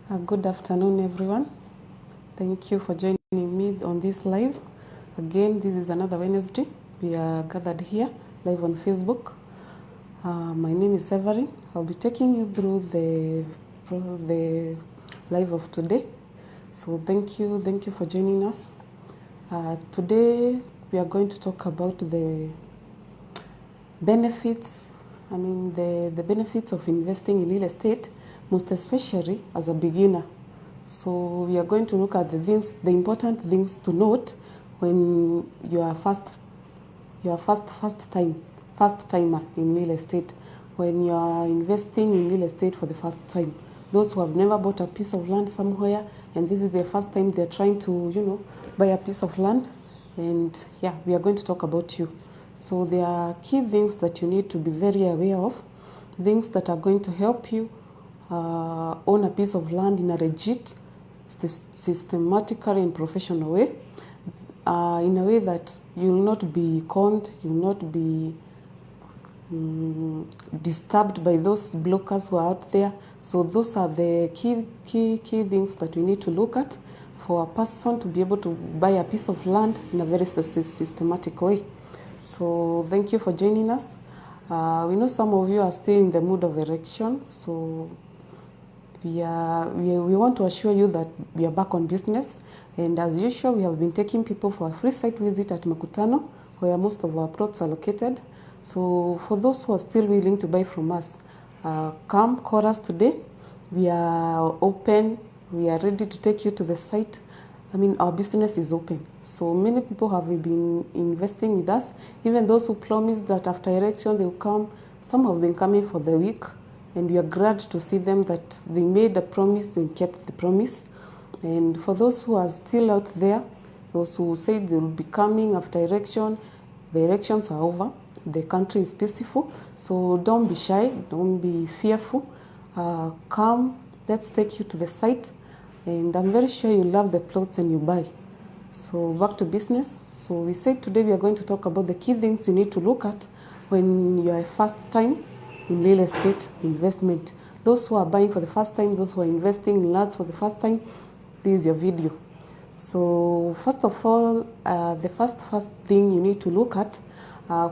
Good afternoon, everyone. Thank you for joining me on this live. Again, this is another Wednesday. We are gathered here live on Facebook. My name is Severin. I'll be taking you through the live of today. So thank you for joining us. Today we are going to talk about the benefits. The benefits of investing in real estate, most especially as a beginner. So we are going to look at the important things to note when you are first timer in real estate, when you are investing in real estate for the first time. Those who have never bought a piece of land somewhere, and this is their first time they're trying to, buy a piece of land. And yeah, we are going to talk about you. So there are key things that you need to be very aware of, things that are going to help you own a piece of land in a legit, systematically and professional way, in a way that you will not be conned, you will not be disturbed by those blockers who are out there. So those are the key things that we need to look at for a person to be able to buy a piece of land in a very systematic way. So thank you for joining us. We know some of you are still in the mood of erection, so we want to assure you that we are back on business. And as usual, we have been taking people for a free site visit at Makutano, where most of our plots are located. So for those who are still willing to buy from us, come call us today. We are open. We are ready to take you to the site. Our business is open. So many people have been investing with us. Even those who promised that after election they will come, some have been coming for the week. And we are glad to see them that they made a promise and kept the promise. And for those who are still out there, those who say they will be coming after election, the elections are over. The country is peaceful. So don't be shy, don't be fearful. Come, let's take you to the site. And I'm very sure you love the plots and you buy. So back to business. So we said today we are going to talk about the key things you need to look at when you are first time in real estate investment. Those who are buying for the first time, those who are investing in lands for the first time, this is your video. So first of all, the first thing you need to look at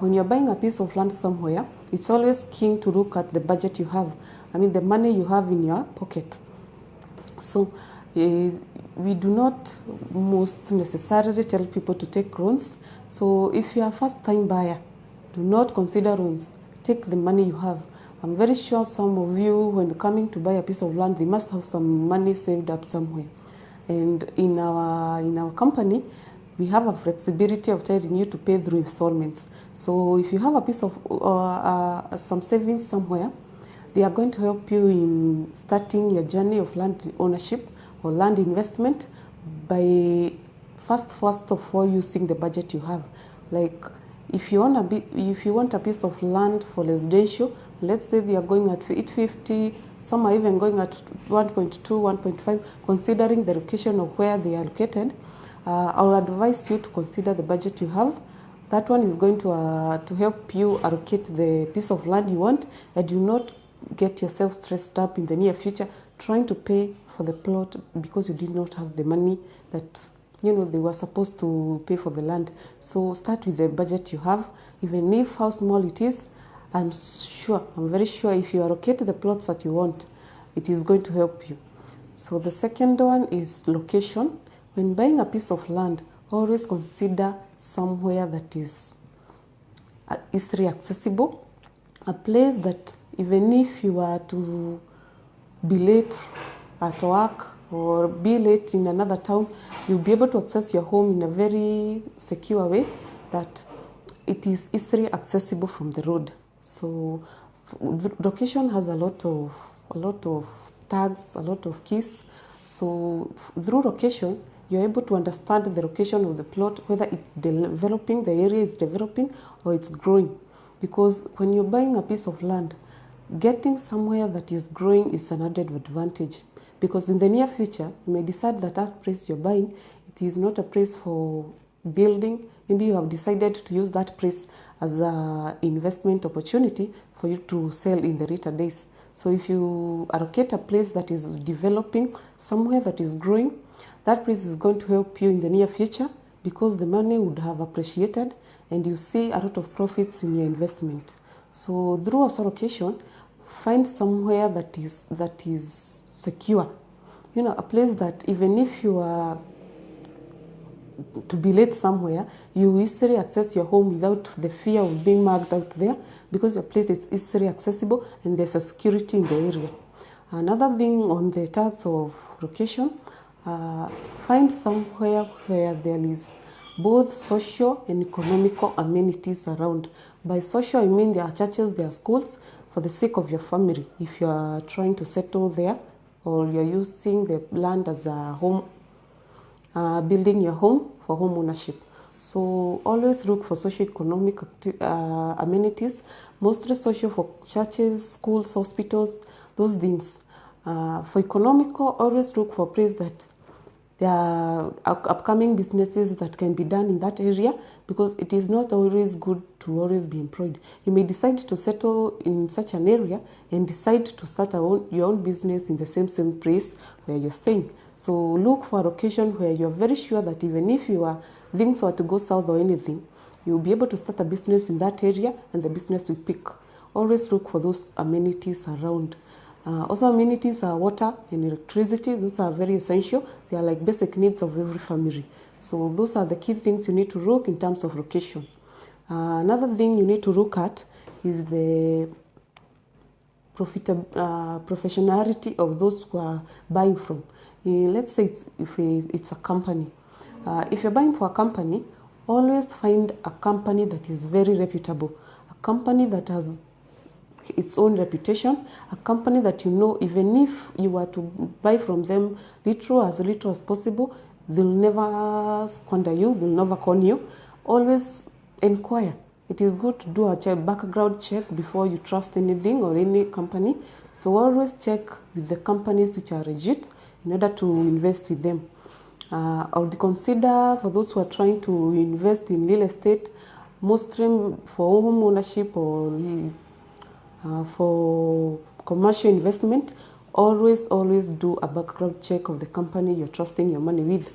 when you're buying a piece of land somewhere, it's always key to look at the budget you have. The money you have in your pocket. So we do not most necessarily tell people to take loans. So if you are a first-time buyer, do not consider loans. Take the money you have. I'm very sure some of you, when coming to buy a piece of land, they must have some money saved up somewhere. And in our company, we have a flexibility of telling you to pay through installments. So if you have a piece of some savings somewhere, they are going to help you in starting your journey of land ownership or land investment by first of all using the budget you have. Like if you want a piece of land for residential, let's say they are going at 850, some are even going at 1.2, 1.5, considering the location of where they are located. I'll advise you to consider the budget you have. That one is going to help you allocate the piece of land you want, and do not get yourself stressed up in the near future trying to pay for the plot because you did not have the money that they were supposed to pay for the land. So start with the budget you have, even if how small it is. I'm very sure if you allocate the plots that you want, it is going to help you. So the second one is location. When buying a piece of land, always consider somewhere that is easily accessible, a place that even if you are to be late at work or be late in another town, you'll be able to access your home in a very secure way, that it is easily accessible from the road. So the location has a lot of tags, a lot of keys. So through location, you're able to understand the location of the plot, whether it's developing, the area is developing, or it's growing. Because when you're buying a piece of land, getting somewhere that is growing is an added advantage. Because in the near future, you may decide that place you're buying, it is not a place for building. Maybe you have decided to use that place as an investment opportunity for you to sell in the later days. So if you allocate a place that is developing, somewhere that is growing, that place is going to help you in the near future because the money would have appreciated and you see a lot of profits in your investment. So through a allocation, find somewhere that is secure. A place that even if you are to be late somewhere, you easily access your home without the fear of being marked out there because your place is easily accessible and there's a security in the area. Another thing on the tax of location, find somewhere where there is both social and economical amenities around. By social, I mean there are churches, there are schools for the sake of your family. If you are trying to settle there or you're using the land as a home, building your home for home ownership. So always look for socio-economic amenities, mostly social for churches, schools, hospitals, those things. For economical, always look for place that there are upcoming businesses that can be done in that area because it is not always good to always be employed. You may decide to settle in such an area and decide to start your own business in the same place where you're staying. So look for a location where you're very sure that even if things were to go south or anything, you'll be able to start a business in that area and the business will pick. Always look for those amenities around. Also, amenities are water and electricity. Those are very essential. They are like basic needs of every family. So those are the key things you need to look in terms of location. Another thing you need to look at is the professionality of those who are buying from. Let's say if it's a company. If you're buying for a company, always find a company that is very reputable, a company that has its own reputation, a company that even if you were to buy from them little as possible, they'll never squander you, they'll never con you. Always inquire. It is good to do a background check before you trust anything or any company. So always check with the companies which are legit in order to invest with them. I would consider for those who are trying to invest in real estate, mostly for home ownership or for commercial investment, always do a background check of the company you're trusting your money with.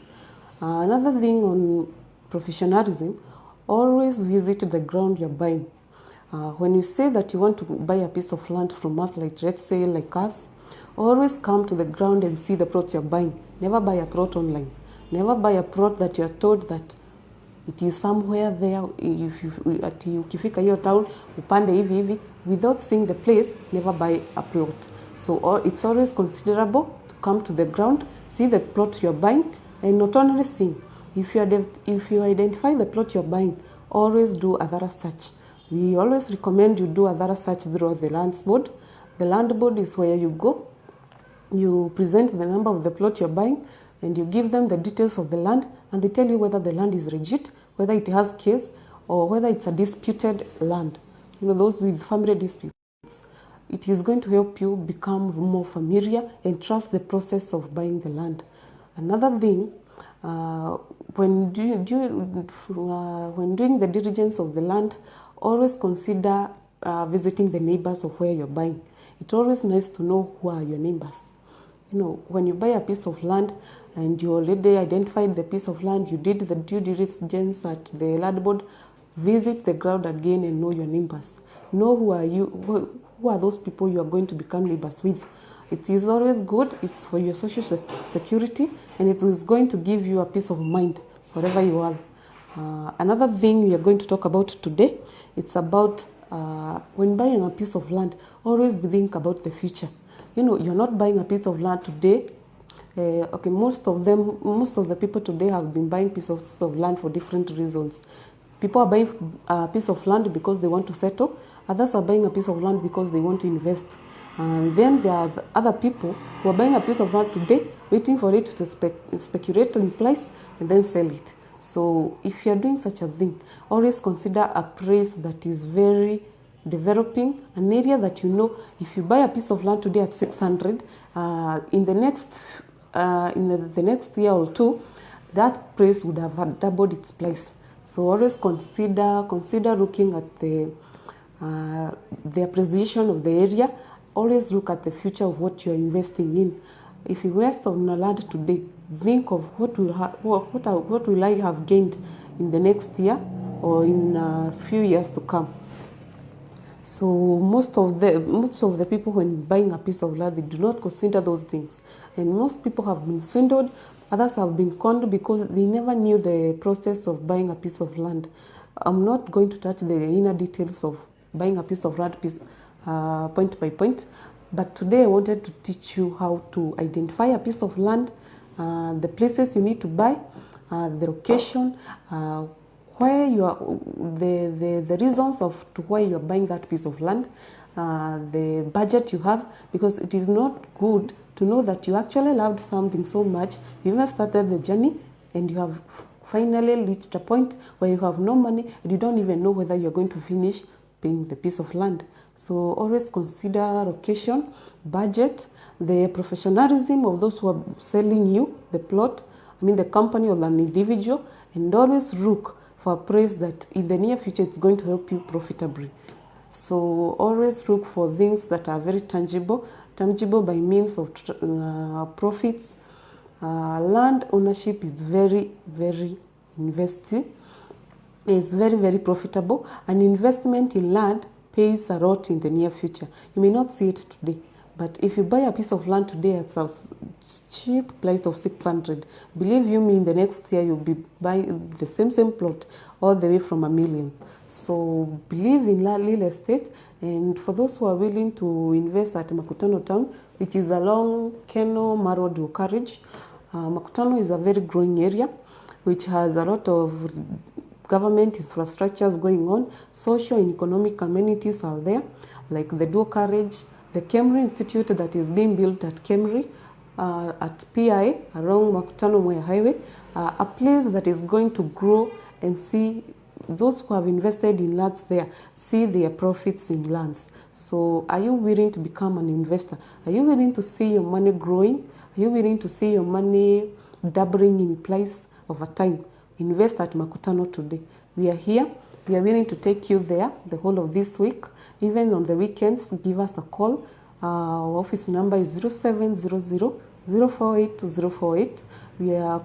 Another thing on professionalism, always visit the ground you're buying. When you say that you want to buy a piece of land from us, let's say like us, always come to the ground and see the plot you're buying. Never buy a plot online. Never buy a plot that you're told that it is somewhere there. If ukifika hiyo town upande hivi without seeing the place, never buy a plot. So it's always considerable to come to the ground, see the plot you're buying, and not only see. If you identify the plot you're buying, always do a thorough search. We always recommend you do a thorough search through the land board. The land board is where you go, you present the number of the plot you're buying, and you give them the details of the land, and they tell you whether the land is legit, whether it has case, or whether it's a disputed land. Those with family disputes. It is going to help you become more familiar and trust the process of buying the land. Another thing, when doing the diligence of the land, always consider visiting the neighbors of where you're buying. It's always nice to know who are your neighbors. When you buy a piece of land and you already identified the piece of land, you did the due diligence at the land board, visit the ground again and know your neighbors. Know who are those people you are going to become neighbors with. It is always good. It's for your social security, and it is going to give you a peace of mind wherever you are. Another thing we are going to talk about today, it's about when buying a piece of land, always think about the future. You're not buying a piece of land today. Most of the people today have been buying pieces of land for different reasons. People are buying a piece of land because they want to settle. Others are buying a piece of land because they want to invest. And then there are other people who are buying a piece of land today, waiting for it to speculate in price and then sell it. So if you're doing such a thing, always consider a place that is very developing, an area that if you buy a piece of land today at 600, in the next year or two, that place would have doubled its price. So always consider looking at the appreciation of the area always look at the future of what you're investing in. If you invest on a land today, think of what will I have gained in the next year or in a few years to come. So most of the people, when buying a piece of land, they do not consider those things, and most people have been swindled. Others have been conned because they never knew the process of buying a piece of land. I'm not going to touch the inner details of buying a piece of land point by point, but today I wanted to teach you how to identify a piece of land, the places you need to buy, the location, where you are, the reasons of to why you are buying that piece of land, the budget you have, because it is not good to know that you actually loved something so much, you even started the journey, and you have finally reached a point where you have no money and you don't even know whether you're going to finish paying the piece of land. So always consider location, budget, the professionalism of those who are selling you the plot, the company or an individual, and always look for a price that in the near future it's going to help you profitably. So always look for things that are very tangible by means of profits. Land ownership is very, very investing. It's very, very profitable. An investment in land pays a lot in the near future. You may not see it today, but if you buy a piece of land today at a cheap price of 600, believe you me, in the next year you'll be buying the same plot all the way from $1 million. So believe in real estate, and for those who are willing to invest at Makutano Town, which is along Keno Marwadu Carriage, Makutano is a very growing area which has a lot of government infrastructures going on. Social and economic amenities are there, like the dual carriage, the Kemri Institute that is being built at Kemri, at PI around Makutano Mwea Highway, a place that is going to grow and see those who have invested in lands there see their profits in lands. So are you willing to become an investor? Are you willing to see your money growing? Are you willing to see your money doubling in price over time? Invest at Makutano today. We are here. We are willing to take you there the whole of this week. Even on the weekends, give us a call. Our office number is 0700 048 048.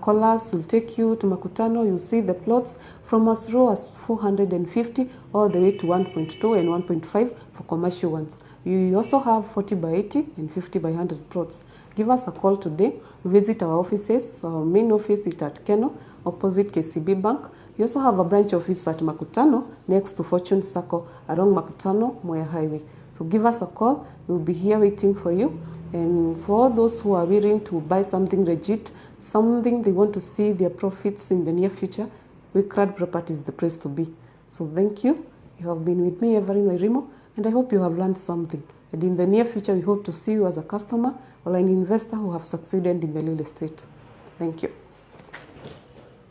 Callers will take you to Makutano. You see the plots from as low as 450 all the way to 1.2 and 1.5 for commercial ones. You also have 40 by 80 and 50 by 100 plots. Give us a call today. Visit our offices. Our main office is at Keno, opposite KCB Bank. We also have a branch office at Makutano, next to Fortune Circle, along Makutano Mwea Highway. So give us a call. We'll be here waiting for you. And for those who are willing to buy something legit, something they want to see their profits in the near future, Wickrad Property is the place to be. So thank you. You have been with me, Evelyn Wairimo, and I hope you have learned something. And in the near future, we hope to see you as a customer or an investor who have succeeded in the real estate. Thank you.